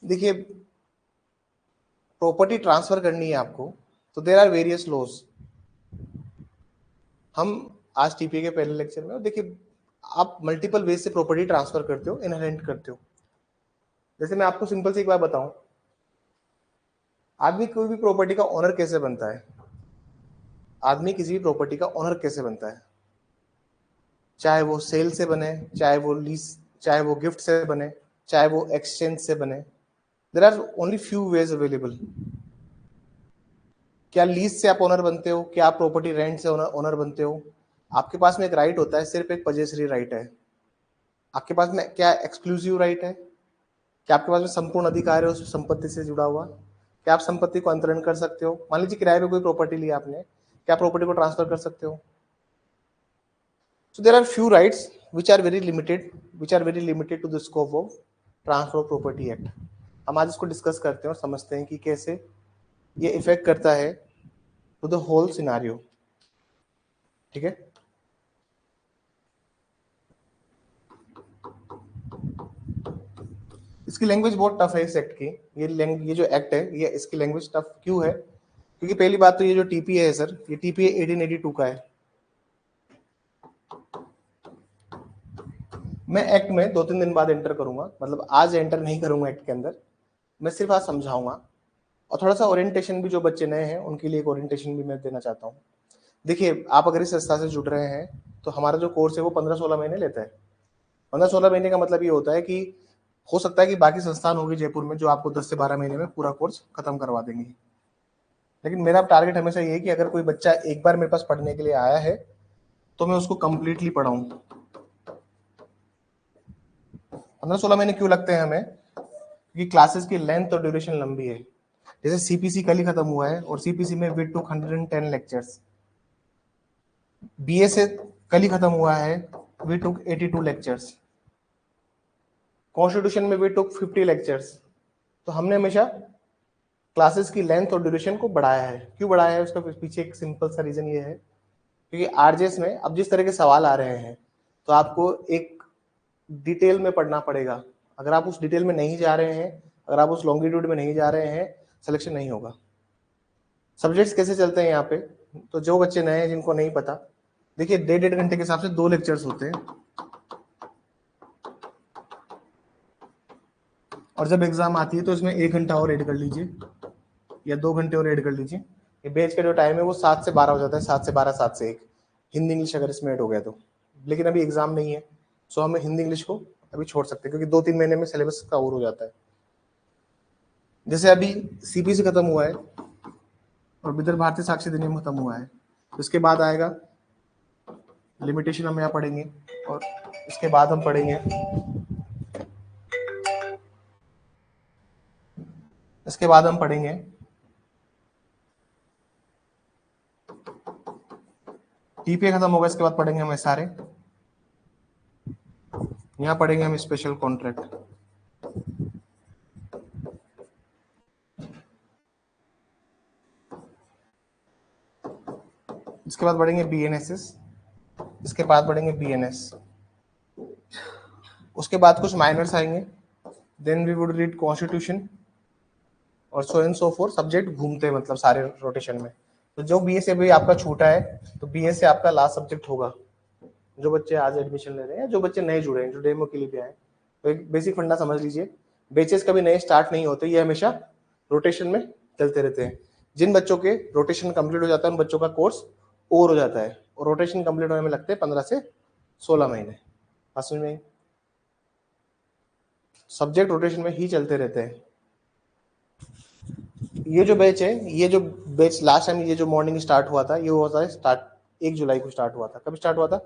देखिए, property transfer करनी है आपको, तो देयर आर वेरियस लॉज। हम आज टीपीए के पहले लेक्चर में, देखिए आप मल्टीपल वेज से प्रॉपर्टी ट्रांसफर करते हो, इनहेरेंट करते हो। जैसे मैं आपको सिंपल सी एक बात बताऊं, आदमी कोई भी प्रॉपर्टी का ओनर कैसे बनता है? आदमी किसी भी प्रॉपर्टी का ओनर कैसे बनता है? चाहे वो सेल से बने, चाहे वो लीज, चाहे वो गिफ्ट से बने, चाहे वो एक्सचेंज से बने, there are only few ways available. क्या लीज से आप ओनर बनते हो? क्या आप प्रॉपर्टी रेंट से ओनर बनते हो? आपके पास में एक राइट होता है, सिर्फ एक पजेसरी राइट है। आपके पास में क्या एक्सक्लूसिव राइट है? क्या आपके पास में संपूर्ण अधिकार है उस संपत्ति से जुड़ा हुआ? क्या आप संपत्ति को अंतरण कर सकते हो? मान लीजिए किराए पे कोई प्रॉपर्टी ली आपने, क्या प्रॉपर्टी को ट्रांसफर कर सकते हो? So there are few rights which are very limited to the scope of transfer of property act. हम आज इसको डिस्कस करते हैं और समझते हैं कि कैसे ये इफेक्ट करता है टू द होल सिनारियो। ठीक है, इसकी लैंग्वेज बहुत टफ है इस एक्ट की। ये जो एक्ट है, ये इसकी लैंग्वेज टफ क्यों है? क्योंकि पहली बात तो ये जो टीपीए है सर, ये टीपीए 1882 का है। मैं एक्ट में 2-3 दिन बाद एंटर करूंगा, मतलब आज एंटर नहीं करूंगा एक्ट के अंदर, मैं सिर्फ आज समझाऊंगा। और थोड़ा सा ओरिएंटेशन भी, जो बच्चे नए हैं उनके लिए एक ओरिएंटेशन भी मैं देना चाहता हूँ। देखिए, आप अगर इस संस्था से जुड़ रहे हैं तो हमारा जो कोर्स है वो 15-16 महीने लेता है। 15-16 महीने का मतलब ये होता है कि हो सकता है कि बाकी संस्थान होगी जयपुर में जो आपको 10 से 12 महीने में पूरा कोर्स खत्म करवा देंगे, लेकिन मेरा टारगेट हमेशा ये है कि अगर कोई बच्चा एक बार मेरे पास पढ़ने के लिए आया है तो मैं उसको कंप्लीटली पढ़ाऊं। 15-16 महीने क्यों लगते हैं हमें? क्योंकि क्लासेस की लेंथ और ड्यूरेशन लंबी है। जैसे सीपीसी कल ही खत्म हुआ है और सीपीसी में वी टुक 110 लेक्चर्स। बीएसए कल ही खत्म हुआ है, वी टुक 82 लेक्चर्स। कॉन्स्टिट्यूशन में वी टुक 50 लेक्चर्स। तो हमने हमेशा क्लासेस की लेंथ और ड्यूरेशन को बढ़ाया है। क्यों बढ़ाया है? उसका पीछे एक सिंपल सा रीजन ये है, क्योंकि आरजेएस में अब जिस तरह के सवाल आ रहे हैं तो आपको एक डिटेल में पढ़ना पड़ेगा। अगर आप उस डिटेल में नहीं जा रहे हैं, अगर आप उस लॉन्गिट्यूड में नहीं जा रहे हैं, सिलेक्शन नहीं होगा। सब्जेक्ट्स कैसे चलते हैं यहाँ पे, तो जो बच्चे नए हैं जिनको नहीं पता, देखिए 1.5 घंटे के हिसाब से 2 लेक्चर्स होते हैं, और जब एग्जाम आती है तो इसमें 1 घंटा और ऐड कर लीजिए या 2 घंटे और ऐड कर लीजिए। ये बैच का जो टाइम है वो 7 से 12 हो जाता है, 7 से 12, 7 से 1, हिंदी इंग्लिश अगर इसमें ऐड हो गया तो। लेकिन अभी एग्जाम नहीं है, सो हमें हिंदी इंग्लिश को अभी छोड़ सकते हैं, क्योंकि 2-3 महीने में सिलेबस कवर हो जाता है। जैसे अभी सीपीसी खत्म हुआ है और विदर्भ भारतीय साक्षी अधिनियम खत्म हुआ है, तो इसके बाद आएगा लिमिटेशन, हम यहाँ पढ़ेंगे, और इसके बाद हम पढ़ेंगे, इसके बाद हम पढ़ेंगे टीपीए खत्म होगा, इसके बाद पढ़ेंगे हम सारे, यहाँ पढ़ेंगे हम स्पेशल कॉन्ट्रैक्ट, इसके बाद पढ़ेंगे बीएनएसएस, इसके बाद पढ़ेंगे बीएनएस, उसके बाद कुछ माइनर्स आएंगे, then we would read constitution और so and so forth. Subject घूमते हैं मतलब सारे रोटेशन में। तो जो बीए से भी आपका छूटा है तो बीए से आपका लास्ट सब्जेक्ट होगा। जो बच्चे आज एडमिशन ले रहे हैं, जो बच्चे नए जुड़े हैं, जो डेमो के लिए भी आए, तो एक बेसिक फंडा समझ लीजिए, बेचेस कभी नए स्टार्ट नहीं होते, ये हमेशा रोटेशन में चलते रहते हैं। जिन बच्चों के रोटेशन कंप्लीट हो जाता है उन बच्चों का कोर्स ओवर हो जाता है, और रोटेशन कंप्लीट होने में लगते हैं 15 से 16 महीने। समझ में? सब्जेक्ट रोटेशन में ही चलते रहते हैं। ये जो बैच है, ये जो बैच लास्ट टाइम ये जो मॉर्निंग स्टार्ट हुआ था, ये हुआ था स्टार्ट 1 जुलाई को स्टार्ट हुआ था। कब स्टार्ट हुआ था?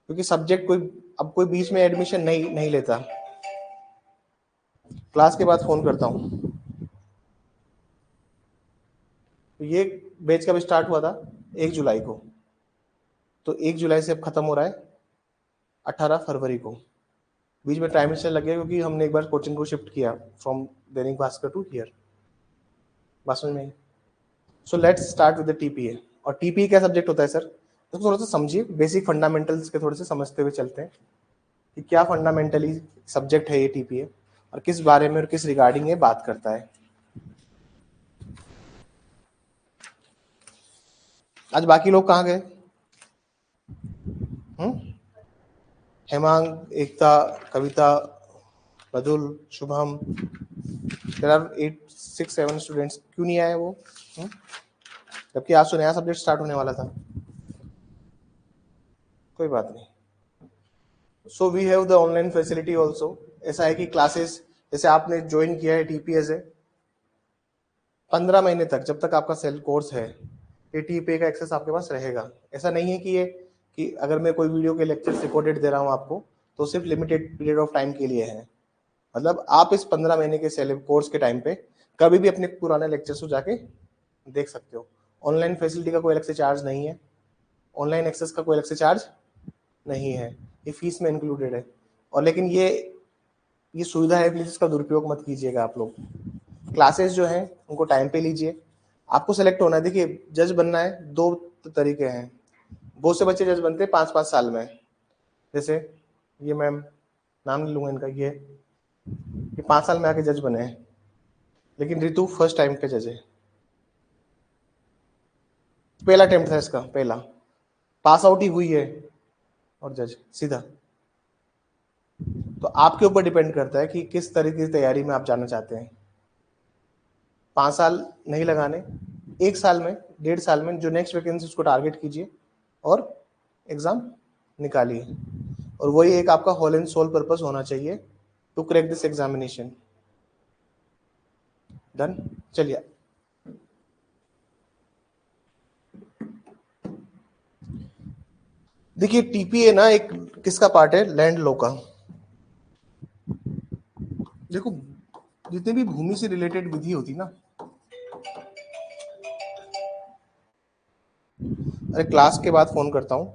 क्योंकि सब्जेक्ट कोई अब कोई बीच में एडमिशन नहीं लेता। क्लास के बाद फोन करता हूँ। तो ये बैच कब स्टार्ट हुआ था? 1 जुलाई को। तो 1 जुलाई से अब खत्म हो रहा है 18 फरवरी को। बीच में टाइम लग गया क्योंकि हमने एक बार कोचिंग को शिफ्ट किया from Dainik Bhaskar to here. बात समझ में? So let's start with the TPA. और टीपीए क्या सब्जेक्ट होता है सर? तो थोड़ा सा समझिए, बेसिक फंडामेंटल्स के थोड़े से समझते हुए चलते हैं कि क्या फंडामेंटली सब्जेक्ट है ये टीपीए। और किस बारे में और किस रिगार्डिंग ये बात करता है। आज बाकी लोग कहाँ गए? हेमांग, एकता, कविता, मधुल, शुभम, देयर आर 8 6 7 स्टूडेंट्स, क्यों नहीं आए वो? जबकि आज तो नया सब्जेक्ट स्टार्ट होने वाला था। कोई बात नहीं। So we have the online facility also. ऐसा है कि क्लासेस जैसे आपने ज्वाइन किया है टीपीए से, 15 महीने तक जब तक आपका सेल कोर्स है ये टीपीए का एक्सेस आपके पास रहेगा। ऐसा नहीं है कि ये कि अगर मैं कोई वीडियो के लेक्चर रिकॉर्डेड दे रहा हूँ आपको तो सिर्फ लिमिटेड पीरियड ऑफ टाइम के लिए है। मतलब आप इस 15 महीने के सेल कोर्स के टाइम पे कभी भी अपने पुराने लेक्चर्स को जाके देख सकते हो। ऑनलाइन फैसिलिटी का कोई अलग से चार्ज नहीं है, ऑनलाइन एक्सेस का कोई अलग से चार्ज नहीं है, ये फीस में इंक्लूडेड है। और लेकिन ये सुविधा है, प्लीज इसका दुरुपयोग मत कीजिएगा आप लोग। क्लासेस जो हैं उनको टाइम पे लीजिए। आपको सेलेक्ट होना है, देखिए जज बनना है, 2 तरीके हैं। बहुत से बच्चे जज बनते हैं 5-5 साल में, जैसे ये मैम, नाम नहीं लूंगा इनका, ये 5 साल में आके जज बने हैं, लेकिन रितु फर्स्ट टाइम पे जज है, पहला अटेम्प्ट था इसका, पहला पास आउट ही हुई है और जज सीधा। तो आपके ऊपर डिपेंड करता है कि किस तरीके की तैयारी में आप जाना चाहते हैं। 5 साल नहीं लगाने, 1 साल में, 1.5 साल में जो नेक्स्ट वैकेंसी उसको टारगेट कीजिए और एग्जाम निकालिए। और वही एक आपका होल एंड सोल पर्पस होना चाहिए to crack this examination. Done. चलिए, देखिए टीपीए ना एक किसका पार्ट है? लैंड लॉ का। देखो जितनी भी भूमि से रिलेटेड विधि होती ना, अरे क्लास के बाद फोन करता हूँ।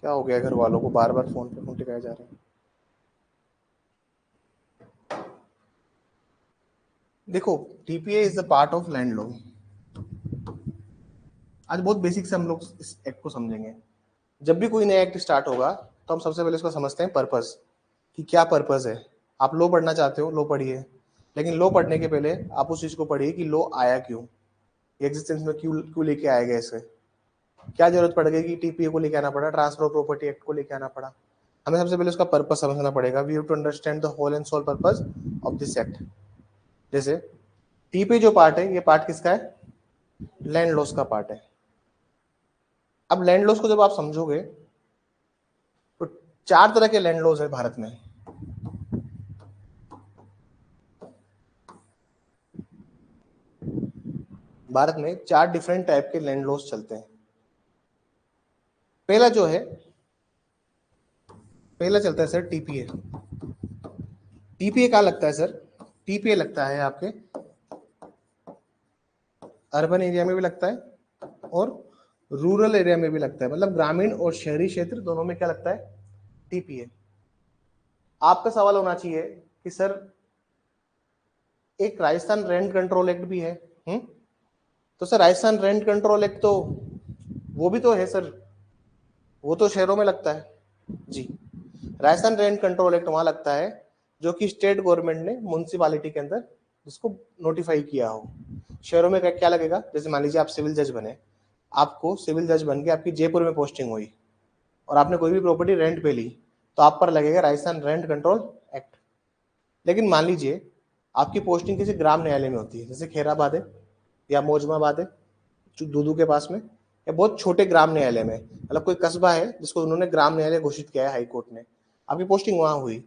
क्या हो गया घर वालों को, बार बार फोन पे फोन टिकाए जा रहे हैं। देखो TPA is the part of land law. आज बहुत बेसिक से हम लोग इस एक्ट को समझेंगे। जब भी कोई नया एक्ट स्टार्ट होगा तो हम सबसे पहले उसको समझते हैं पर्पस, कि क्या पर्पस है। आप लॉ पढ़ना चाहते हो, लॉ पढ़िए, लेकिन लॉ पढ़ने के पहले आप उस चीज को पढ़िए कि लॉ आया क्यों, एग्जिस्टेंस में क्यों क्यों लेके आया गया इसे, क्या जरूरत पड़ गई कि टीपीए को लेके आना पड़ा, ट्रांसफर ऑफ प्रॉपर्टी एक्ट को लेके आना पड़ा। हमें सबसे पहले उसका पर्पस समझना पड़ेगा। We have to understand the whole and soul purpose of this act. जैसे टीपीए जो पार्ट है, ये पार्ट किसका है? लैंड लॉस का पार्ट है। अब लैंड लॉस को जब आप समझोगे तो 4 तरह के लैंड लॉस है भारत में। भारत में 4 डिफरेंट टाइप के लैंड लॉस चलते हैं। पहला जो है, पहला चलता है सर टीपीए। टीपीए क्या लगता है सर? टीपीए लगता है आपके अर्बन एरिया में भी लगता है और रूरल एरिया में भी लगता है, मतलब ग्रामीण और शहरी क्षेत्र दोनों में क्या लगता है? टीपीए। आपका सवाल होना चाहिए कि सर एक राजस्थान रेंट कंट्रोल एक्ट भी है, तो sir Rajasthan rent control act तो वो भी तो है सर, वो तो शहरों में लगता है। जी, राजस्थान रेंट कंट्रोल एक्ट वहां लगता है जो कि स्टेट गवर्नमेंट ने म्युनिसिपैलिटी के अंदर जिसको नोटिफाई किया हो। शहरों में क्या लगेगा? जैसे मान लीजिए आप सिविल जज बने, आपको सिविल जज बन के आपकी जयपुर में पोस्टिंग हुई और आपने कोई भी प्रॉपर्टी रेंट पे ली तो आप पर लगेगा राजस्थान रेंट कंट्रोल एक्ट। लेकिन मान लीजिए आपकी पोस्टिंग किसी ग्राम न्यायालय में होती है, जैसे खेराबाद है या मौजमाबाद है दूदू के पास में, या बहुत छोटे ग्राम न्यायालय में, मतलब कोई कस्बा है जिसको उन्होंने ग्राम न्यायालय घोषित किया है हाई कोर्ट ने, आपकी पोस्टिंग वहां हुई,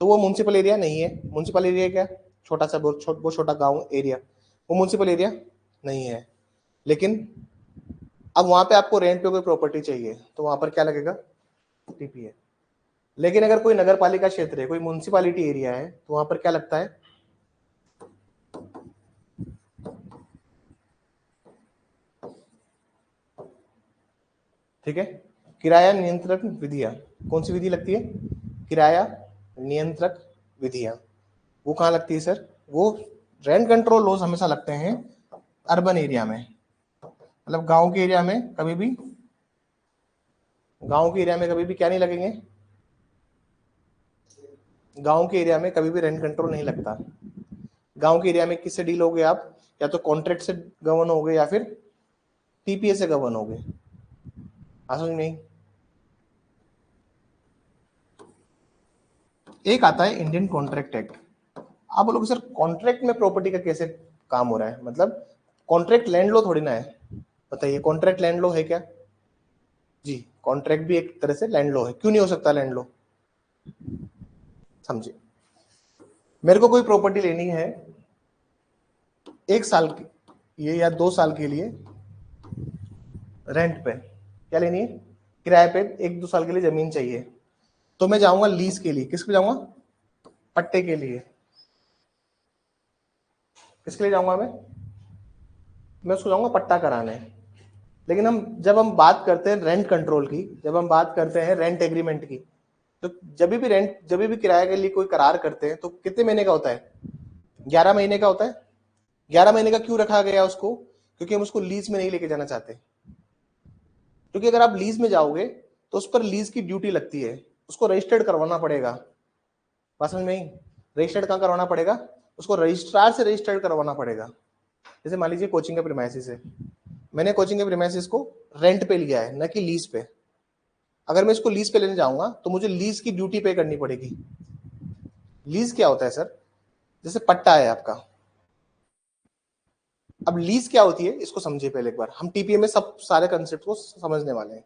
तो वो म्युनिसिपल एरिया नहीं है। म्युनिसिपल एरिया क्या? छोटा सा बहुत छोटा गाँव एरिया, वो म्युनिसिपल एरिया नहीं है। लेकिन अब वहां पे आपको रेंट पे कोई प्रॉपर्टी चाहिए तो वहां पर क्या लगेगा? टीपीए। लेकिन अगर कोई नगर पालिका क्षेत्र है, कोई म्युनिसिपालिटी एरिया है, तो वहां पर क्या लगता है? ठीक है, किराया नियंत्रक विधियां। कौन सी विधि लगती है? किराया नियंत्रक विधियां। वो कहाँ लगती है सर? वो रेंट कंट्रोल लॉज हमेशा लगते हैं अर्बन एरिया में, मतलब गांव के एरिया में कभी भी, गांव के एरिया में कभी भी क्या नहीं लगेंगे? गांव के एरिया में कभी भी रेंट कंट्रोल नहीं लगता। गांव के एरिया में किससे डील होगे आप, या तो कॉन्ट्रैक्ट से गवर्न होगे या फिर टीपीए से गवर्न होगे। समझ नहीं। एक आता है इंडियन कॉन्ट्रैक्ट एक्ट। आप बोलोगे सर कॉन्ट्रैक्ट में प्रॉपर्टी का कैसे काम हो रहा है, मतलब कॉन्ट्रैक्ट लैंड लो थोड़ी ना है। बताइए कॉन्ट्रैक्ट लैंड लो है क्या? जी, कॉन्ट्रैक्ट भी एक तरह से लैंड लो है। क्यों नहीं हो सकता लैंड लो? समझिए, मेरे को कोई प्रॉपर्टी लेनी है 1 साल की ये या 2 साल के लिए रेंट पे, क्या लेनी है, किराए पे 1-2 साल के लिए जमीन चाहिए, तो मैं जाऊंगा लीज के लिए। किस पे जाऊंगा? पट्टे के लिए। किसके लिए जाऊंगा मैं उसको जाऊंगा पट्टा कराने। लेकिन जब हम बात करते हैं रेंट कंट्रोल की, जब हम बात करते हैं रेंट एग्रीमेंट की, तो जब भी किराए के लिए कोई करार करते हैं तो कितने महीने का होता है? 11 महीने का होता है। 11 महीने का क्यों रखा गया उसको? क्योंकि हम उसको लीज में नहीं लेके जाना चाहते। क्योंकि अगर आप लीज में जाओगे तो उस पर लीज की ड्यूटी लगती है, उसको रजिस्टर्ड करवाना पड़ेगा। बात समझ में आई? रजिस्टर्ड कहाँ करवाना पड़ेगा? उसको रजिस्ट्रार से रजिस्टर्ड करवाना पड़ेगा। जैसे मान लीजिए कोचिंग के प्रीमाइसिस है, मैंने कोचिंग के प्रीमाइसिस को रेंट पे लिया है, न कि लीज पे। अगर मैं इसको लीज पे लेने जाऊंगा तो मुझे लीज की ड्यूटी पे करनी पड़ेगी। लीज क्या होता है सर? जैसे पट्टा है आपका। अब लीज क्या होती है इसको समझिए पहले एक बार। हम टीपीए में सब सारे कंसेप्ट को समझने वाले हैं।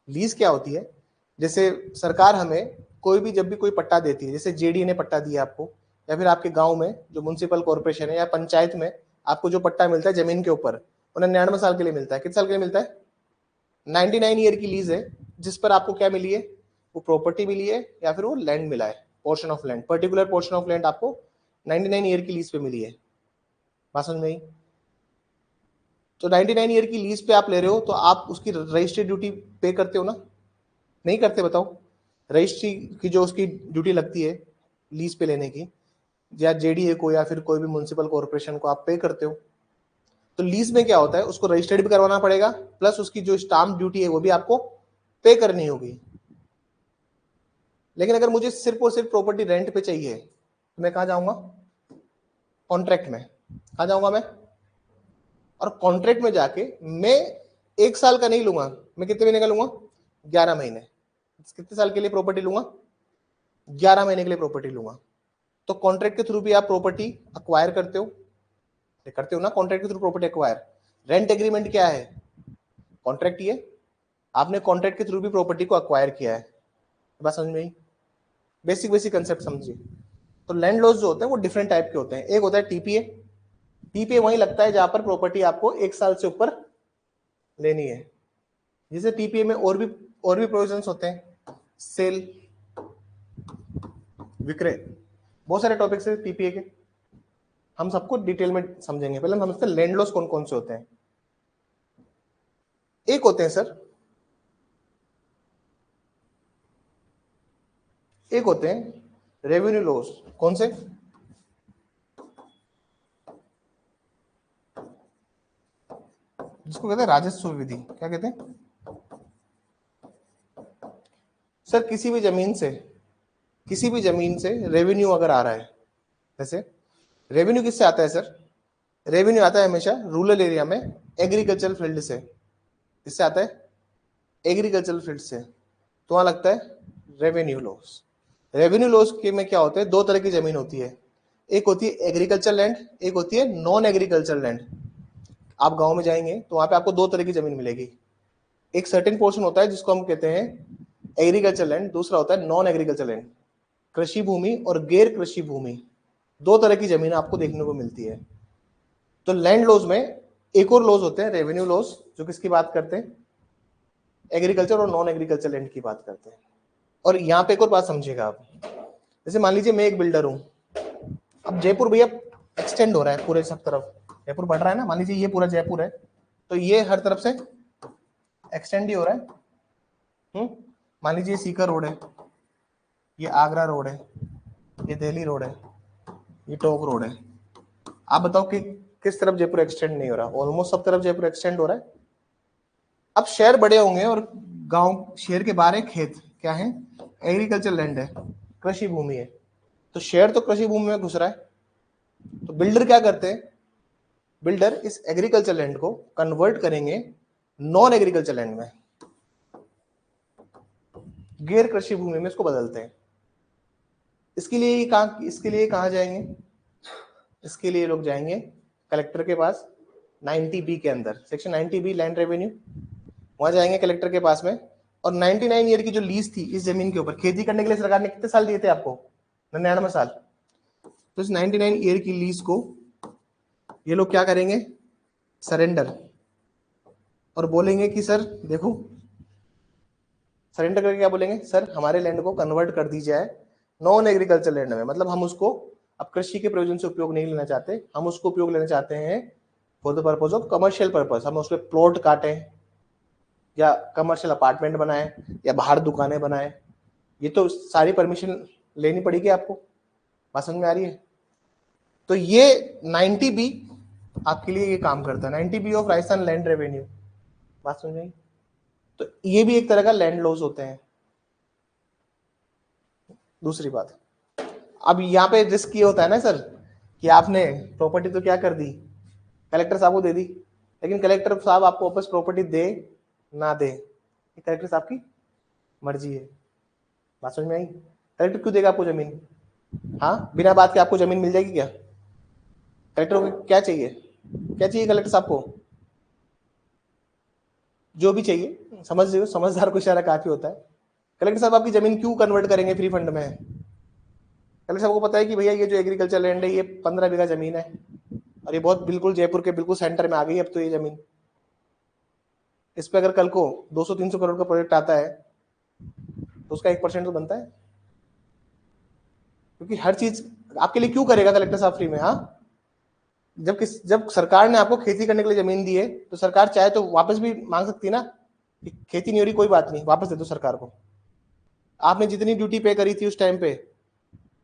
लीज क्या होती है? जैसे सरकार हमें कोई भी जब भी कोई पट्टा देती है, जैसे जेडी ने पट्टा दिया आपको, या फिर आपके गांव में जो म्युनिसिपल कॉर्पोरेशन है या पंचायत में आपको जो पट्टा मिलता है जमीन के ऊपर, वो 99 साल के लिए मिलता है। कितने साल के लिए मिलता है? 99 ईयर की लीज है, जिस पर आपको क्या मिली है? वो प्रॉपर्टी मिली है या फिर वो लैंड मिला है, portion of land, particular portion of land आपको 99 ईयर की लीज पे मिली है। बात समझ में आई? तो 99 ईयर की लीज पे आप ले रहे हो तो आप उसकी रजिस्ट्री ड्यूटी पे करते हो ना? नहीं करते? बताओ। रजिस्ट्री की जो उसकी ड्यूटी लगती है लीज पे लेने की, या जेडीए को या फिर कोई भी म्युनिसिपल कॉर्पोरेशन को आप पे करते हो। तो लीज में क्या होता है, उसको रजिस्टर्ड भी करवाना पड़ेगा, प्लस उसकी जो स्टाम्प ड्यूटी है वो भी आपको पे करनी होगी। लेकिन अगर मुझे सिर्फ और सिर्फ प्रॉपर्टी रेंट पे चाहिए तो मैं कहां जाऊंगा? कॉन्ट्रैक्ट में। कहां जाऊंगा मैं? और कॉन्ट्रैक्ट में जाके मैं 1 साल का नहीं लूंगा, मैं कितने महीने का लूंगा? 11 महीने। कितने साल के लिए प्रॉपर्टी लूंगा? 11 महीने के लिए प्रॉपर्टी लूंगा। तो कॉन्ट्रैक्ट के थ्रू भी आप प्रॉपर्टी अक्वायर करते हो ना? कॉन्ट्रैक्ट के through property acquire. Rent agreement क्या है? कॉन्ट्रैक्ट ही है। आपने कॉन्ट्रैक्ट के थ्रू भी प्रॉपर्टी को अक्वायर किया है। बात समझ में आई? बेसिक बेसिक कंसेप्ट समझिए। तो लैंड लॉज जो होते हैं वो डिफरेंट टाइप के होते हैं। एक होता है टीपीए। टीपीए वहीं लगता है जहां पर प्रॉपर्टी आपको 1 साल से ऊपर लेनी है। जैसे टीपीए में और भी प्रोविजंस होते हैं, सेल, विक्रय, बहुत सारे टॉपिक्स है टीपीए के। हम सबको डिटेल में समझेंगे। पहले हम समझते हैं लैंड लॉस कौन कौन से होते हैं। एक होते हैं सर, एक होते हैं रेवेन्यू लॉस। कौन से? जिसको कहते हैं राजस्व विधि। क्या कहते हैं सर? किसी भी जमीन से रेवेन्यू अगर आ रहा है, जैसे रेवेन्यू किससे आता है सर? रेवेन्यू आता है हमेशा रूरल एरिया में एग्रीकल्चर फील्ड से। किससे आता है? एग्रीकल्चर फील्ड से। तो वहां लगता है रेवेन्यू लॉस। रेवेन्यू लॉस के में क्या होता है, दो तरह की जमीन होती है। एक होती है एग्रीकल्चर लैंड, एक होती है नॉन एग्रीकल्चर लैंड। आप गांव में जाएंगे तो वहां पे आपको दो तरह की जमीन मिलेगी। एक सर्टेन पोर्शन होता है जिसको हम कहते हैं एग्रीकल्चर लैंड, दूसरा होता है नॉन एग्रीकल्चर लैंड। कृषि भूमि और गैर कृषि भूमि, दो तरह की जमीन आपको देखने को मिलती है। तो लैंड लॉज में एक और लॉज होते हैं रेवेन्यू लॉज, जो किसकी बात करते हैं? एग्रीकल्चर और नॉन एग्रीकल्चर लैंड की बात करते हैं। और यहाँ पे एक और बात समझिएगा आप। जैसे मान लीजिए मैं एक बिल्डर हूं। अब जयपुर भैया एक्सटेंड हो रहा है पूरे सब तरफ, जयपुर बढ़ रहा है ना। मान लीजिए ये पूरा जयपुर है, तो ये हर तरफ से एक्सटेंड ही हो रहा है। मान लीजिए सीकर रोड है, ये आगरा रोड है, ये दिल्ली रोड है, ये टोंक रोड है। आप बताओ कि किस तरफ जयपुर एक्सटेंड नहीं हो रहा? ऑलमोस्ट सब तरफ जयपुर एक्सटेंड हो रहा है। अब शहर बड़े होंगे और गांव, शहर के बाहर एक खेत क्या है? एग्रीकल्चर लैंड है, कृषि भूमि है। तो शेयर तो कृषि भूमि में घुस रहा है। तो बिल्डर क्या करते हैं, बिल्डर इस एग्रीकल्चर लैंड को कन्वर्ट करेंगे नॉन एग्रीकल्चर लैंड में, गैर कृषि भूमि में इसको बदलते हैं। इसके लिए कहाँ जाएंगे, इसके लिए लोग जाएंगे कलेक्टर के पास 90B के अंदर, सेक्शन 90B लैंड रेवेन्यू, वहां जाएंगे कलेक्टर के पास में। और 99 ईयर की जो लीज थी इस जमीन के ऊपर खेती करने के लिए सरकार ने कितने साल दिए थे आपको, 99 साल। तो इस 99 ईयर की लीज को ये लोग क्या करेंगे, सरेंडर, और बोलेंगे कि सर देखो, सरेंडर करके क्या बोलेंगे, सर हमारे लैंड को कन्वर्ट कर दी जाए नॉन एग्रीकल्चर लैंड में, मतलब हम उसको अब कृषि के प्रयोजन से उपयोग नहीं लेना चाहते, हम उसको उपयोग लेना चाहते हैं for the purpose of commercial purpose. हम उस पर प्लॉट काटें या कमर्शियल अपार्टमेंट बनाए या बाहर दुकानें बनाए, ये तो सारी परमिशन लेनी पड़ेगी आपको। बात समझ में आ रही है? तो ये 90B आपके लिए ये काम करता है, 90B of Rajasthan land revenue. बात समझ में आई? तो ये भी एक तरह का लैंड लॉस होते हैं। दूसरी बात, अब यहाँ पे रिस्क ये होता है ना सर कि आपने प्रॉपर्टी तो क्या कर दी, कलेक्टर साहब को दे दी, लेकिन कलेक्टर साहब आपको वापस प्रॉपर्टी दे ना दे, कलेक्टर साहब की मर्जी है। बात समझ में आई? कलेक्टर क्यों देगा आपको जमीन? हाँ, बिना बात के आपको जमीन मिल जाएगी क्या? कलेक्टर को क्या चाहिए, क्या चाहिए कलेक्टर साहब को? जो भी चाहिए, समझ रहे हो, समझदार को इशारा काफी होता है। कलेक्टर साहब आपकी जमीन क्यों कन्वर्ट करेंगे फ्री फंड में? कलेक्टर साहब को पता है कि भैया ये जो एग्रीकल्चर लैंड है ये 15 बीघा जमीन है और ये बहुत बिल्कुल जयपुर के बिल्कुल सेंटर में आ गई अब तो ये जमीन, इस पे अगर कल को 200-300 करोड़ का प्रोजेक्ट आता है तो उसका 1% तो बनता है, क्योंकि हर चीज आपके लिए क्यों करेगा कलेक्टर साहब फ्री में? हाँ, जब सरकार ने आपको खेती करने के लिए जमीन दी है तो सरकार चाहे तो वापस भी मांग सकती है ना, कि खेती नहीं हो रही, कोई बात नहीं, वापस दे दो सरकार को। आपने जितनी ड्यूटी पे करी थी उस टाइम पे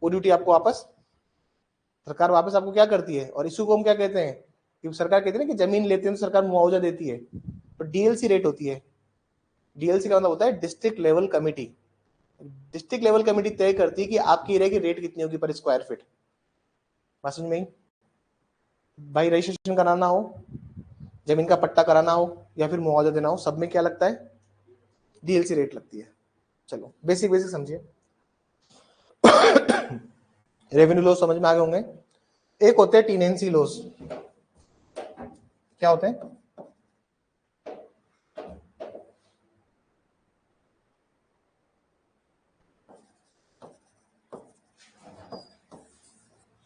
वो ड्यूटी आपको वापस, सरकार वापस आपको क्या करती है। और इशू को हम क्या कहते हैं कि सरकार कहती है ना कि जमीन लेते हैं तो सरकार मुआवजा देती है, तो डीएलसी रेट होती है। डीएलसी का मतलब होता है district level committee. District level committee तय करती है कि आपकी एरिया की रेट कितनी होगी पर स्क्वायर फीट। बात समझ में? भाई रजिस्ट्रेशन कराना हो, जमीन का पट्टा कराना हो या फिर मुआवजा देना हो, सब में क्या लगता है, डीएलसी रेट लगती है। चलो बेसिक बेसिक समझिए। रेवेन्यू लॉस समझ में आ गए होंगे। एक होते हैं टीनेंसी लॉस। क्या होते हैं?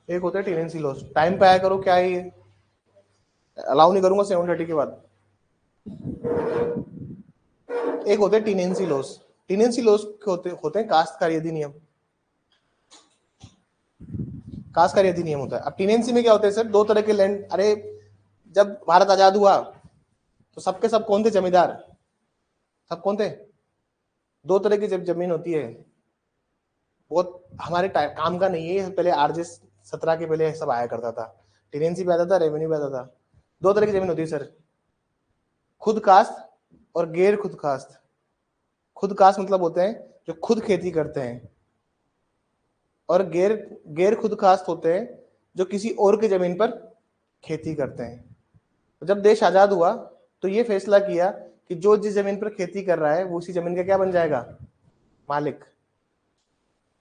एक होता है टीनेंसी लॉस। टाइम पे आया करो, क्या है ये, अलाउ नहीं करूंगा 7:30 के बाद। एक होते हैं टीनेंसी लॉस। टीनेंसी लॉस होते हैं काश्तकारी अधिनियम। काश्तकारी अधिनियम होता है। अब टीनेंसी में क्या होता है सर, दो तरह के लैंड। अरे जब भारत आजाद हुआ तो सबके सब कौन थे जमींदार, सब कौन थे? दो तरह की जब जमीन होती है, बहुत हमारे काम का नहीं है, पहले आरजे 17 के पहले सब आया करता था, टीनेंसी भी आता था, रेवेन्यू भी आता था। दो तरह की जमीन होती है सर, खुद काश्त और गैर खुद काश्त। खुद काश्त मतलब होते हैं जो खुद खेती करते हैं, और गैर गैर खुद काश्त होते हैं जो किसी और की जमीन पर खेती करते हैं। तो जब देश आजाद हुआ तो ये फैसला किया कि जो जिस जमीन पर खेती कर रहा है वो उसी जमीन का क्या बन जाएगा, मालिक।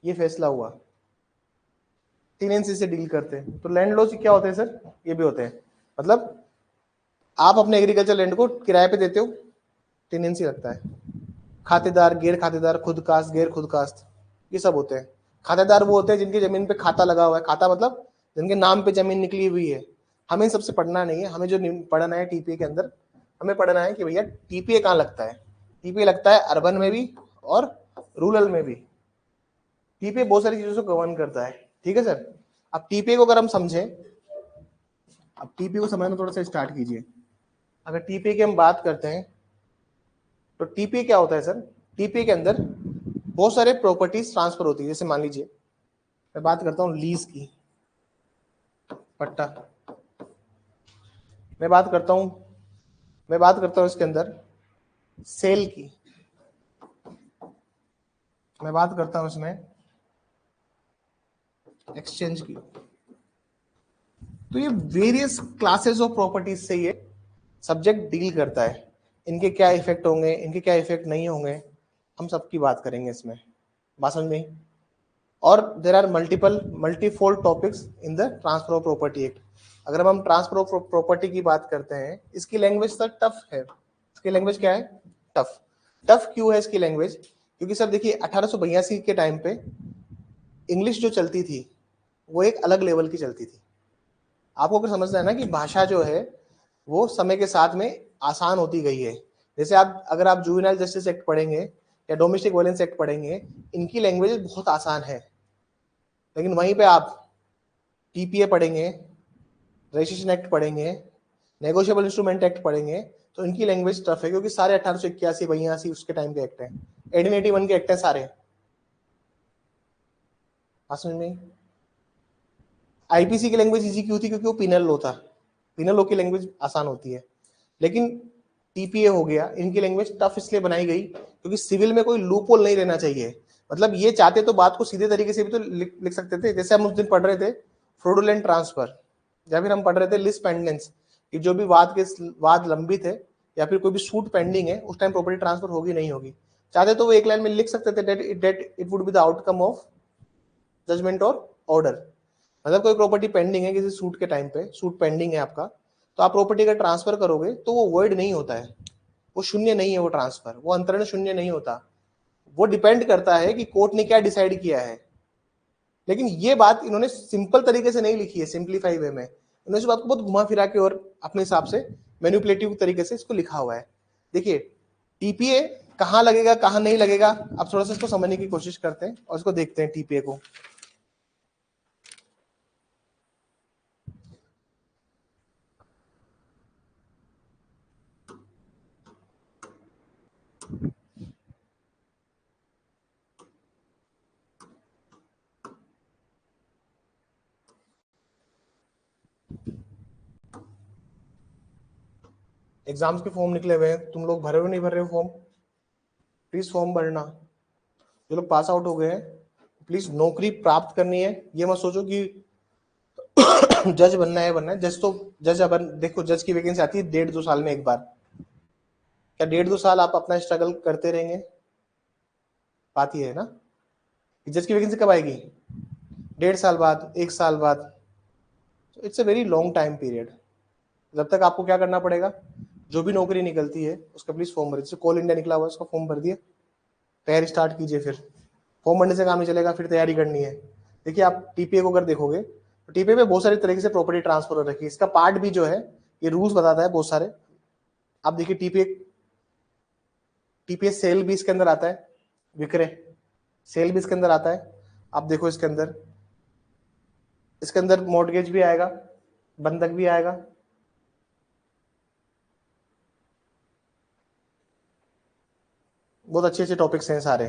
ये फैसला हुआ, टीनेंसी से डील करते हैं। तो लैंड लॉस क्या होते हैं सर, ये भी होते हैं, मतलब आप अपने एग्रीकल्चर लैंड को किराए पे देते हो, टीनेंसी लगता है। खातेदार, गैर खातेदार, खुद कास्ट, गैर खुद कास्ट, ये सब होते हैं। खातेदार वो होते हैं जिनकी जमीन पे खाता लगा हुआ है, खाता मतलब जिनके नाम पे जमीन निकली हुई है। हमें सबसे पढ़ना नहीं है, हमें जो पढ़ना है टीपीए के अंदर, हमें पढ़ना है कि भैया टीपीए कहाँ लगता है। टीपीए लगता है अर्बन में भी और रूरल में भी। टीपीए बहुत सारी चीजों से गवर्न करता है, ठीक है सर। अब टीपीए को अगर हम समझें, अब टीपीए को समझना थोड़ा सा स्टार्ट कीजिए। अगर टीपीए की हम बात करते हैं तो टीपीए क्या होता है सर, टीपीए के अंदर बहुत सारे प्रॉपर्टीज ट्रांसफर होती है। जैसे मान लीजिए मैं बात करता हूँ लीज की, पट्टा, मैं बात करता हूँ इसके अंदर सेल की, मैं बात करता हूँ इसमें एक्सचेंज की। तो ये वेरियस क्लासेस ऑफ प्रॉपर्टीज से ये सब्जेक्ट डील करता है, इनके क्या इफेक्ट होंगे, इनके क्या इफेक्ट नहीं होंगे, हम सबकी बात करेंगे इसमें। बात समझ में आई? और there are multifold topics in the transfer of property act. अगर हम ट्रांसफर ऑफ प्रॉपर्टी की बात करते हैं, इसकी लैंग्वेज सर टफ है। इसकी लैंग्वेज क्या है? टफ। टफ क्यों है इसकी लैंग्वेज? क्योंकि सर देखिए 1882 के टाइम पे इंग्लिश जो चलती थी वो एक अलग लेवल की चलती थी। आपको अगर समझना है ना कि भाषा जो है वो समय के साथ में आसान होती गई है। जैसे आप अगर आप जुवेनाइल जस्टिस एक्ट पढ़ेंगे या डोमेस्टिक वायलेंस एक्ट पढ़ेंगे, इनकी लैंग्वेज बहुत आसान है। लेकिन वहीं पे आप टीपीए पढ़ेंगे, रजिस्ट्रेशन एक्ट पढ़ेंगे, नेगोशिएबल इंस्ट्रूमेंट एक्ट पढ़ेंगे, तो इनकी लैंग्वेज टफ है, क्योंकि सारे 1881 82 उसके टाइम के एक्ट हैं, 1881 के एक्ट हैं सारे। समझ में? आईपीसी की लैंग्वेज इजी क्यों थी? क्योंकि वो पिनल लॉ था, पिनल लॉ की लैंग्वेज आसान होती है। लेकिन टीपीए हो गया, इनकी लैंग्वेज टफ इसलिए बनाई गई क्योंकि सिविल में कोई लूप होल नहीं रहना चाहिए। मतलब ये चाहते तो बात को सीधे तरीके से भी तो लिख सकते थे। जैसे हम उस दिन पढ़ रहे थे फ्रॉडुलेंट ट्रांसफर, या फिर हम पढ़ रहे थे लिस पेंडेंस, कि जो भी वाद लंबित है या फिर कोई भी सूट पेंडिंग है, उस टाइम प्रॉपर्टी ट्रांसफर होगी नहीं होगी। चाहते तो वो एक लाइन में लिख सकते थे that it would be the outcome of judgement और ऑर्डर। मतलब कोई प्रॉपर्टी पेंडिंग है किसी सूट के टाइम पे, सूट पेंडिंग है आपका, तो आप प्रॉपर्टी का ट्रांसफर करोगे तो वो वर्ड नहीं होता है, वो शून्य नहीं है, वो ट्रांसफर, वो अंतरण शून्य नहीं होता। वो डिपेंड करता है कि कोर्ट ने क्या डिसाइड किया है। लेकिन ये बात इन्होंने सिंपल तरीके से नहीं लिखी है, सिंप्लीफाई वे में इन्होंने इस बात को बहुत घुमा फिरा के और अपने हिसाब से मैनिपुलेटिव तरीके से इसको लिखा हुआ है। देखिए टीपीए कहाँ लगेगा कहाँ नहीं लगेगा, अब थोड़ा सा इसको समझने की कोशिश करते हैं और इसको देखते हैं टीपीए को। एग्जाम्स के फॉर्म निकले हुए हैं, तुम लोग भरे हो नहीं भर रहे हो फॉर्म? प्लीज फॉर्म भरना। जो लोग पास आउट हो गए हैं प्लीज नौकरी प्राप्त करनी है। ये मत सोचो कि जज बनना है। जज तो जज अब देखो, जज की वैकेंसी आती है 1.5-2 साल में एक बार। क्या 1.5-2 साल आप अपना स्ट्रगल करते रहेंगे? बात ये है ना, जज की वैकेंसी कब आएगी? 1.5 साल बाद, 1 साल बाद। It's a very long time period. जब तक आपको क्या करना पड़ेगा, जो भी नौकरी निकलती है उसका प्लीज फॉर्म भरिए। जैसे कोल इंडिया निकला हुआ है, उसका फॉर्म भर दिए, तैयारी स्टार्ट कीजिए। फिर फॉर्म भरने से काम नहीं चलेगा, फिर तैयारी करनी है। देखिए आप टीपीए को अगर देखोगे तो टीपीए पे बहुत सारे तरीके से प्रॉपर्टी ट्रांसफर हो रखी है। इसका पार्ट भी जो है ये रूल्स बताता है बहुत सारे। आप देखिए टीपीए सेल भी इसके अंदर आता है, विक्रय सेल भी इसके अंदर आता है। आप देखो इसके अंदर मॉर्टगेज भी आएगा, बंधक भी आएगा। बहुत अच्छे अच्छे टॉपिक्स हैं सारे।